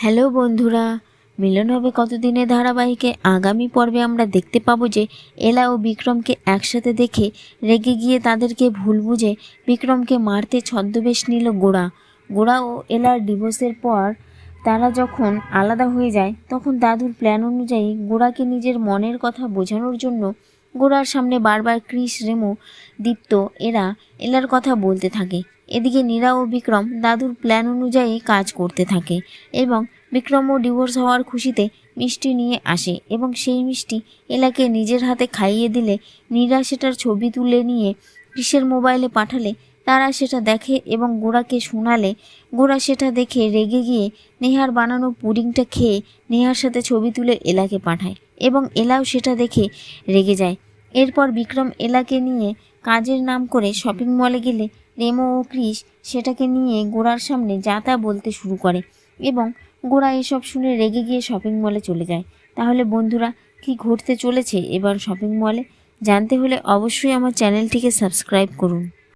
Hello বন্ধুরা, মিলন হবে কতদিনের ধারাবাহিকে আগামী পর্বে আমরা দেখতে পাবো যে এলা ও বিক্রমকে একসাথে দেখে রেগে গিয়ে তাদেরকে ভুল বুঝে বিক্রমকে মারতে ছদ্মবেশ নিল গোড়া ও এলার ডিভোর্সের পর তারা যখন আলাদা হয়ে যায় তখন দাদুর প্ল্যান অনুযায়ী গোড়াকে নিজের মনের কথা বোঝানোর জন্য গোড়ার সামনে বারবার ক্রিস, রেমো, দীপ্ত এলার কথা বলতে থাকে। এদিকে নীরা ও বিক্রম দাদুর প্ল্যান অনুযায়ী কাজ করতে থাকে এবং বিক্রমও ডিভোর্স হওয়ার খুশিতে মিষ্টি নিয়ে আসে এবং সেই মিষ্টি এলাকে নিজের হাতে খাইয়ে দিলে নীরা সেটার ছবি তুলে নিয়ে ক্রিসের মোবাইলে পাঠালে তারা সেটা দেখে এবং গোড়াকে শোনালে গোড়া সেটা দেখে রেগে গিয়ে নেহার বানানো পুডিংটা খেয়ে নেহার সাথে ছবি তুলে এলাকে পাঠায় এবং এলাও সেটা দেখে রেগে যায়। এরপর বিক্রম এলাকে নিয়ে কাজের নাম করে শপিং মলে গেলে রেমো ও ক্রিস সেটাকে নিয়ে গোড়ার সামনে যা তা বলতে শুরু করে এবং গোড়া এসব শুনে রেগে গিয়ে শপিং মলে চলে যায়। তাহলে বন্ধুরা, কি ঘটতে চলেছে এবার শপিং মলে জানতে হলে অবশ্যই আমার চ্যানেলটিকে সাবস্ক্রাইব করুন।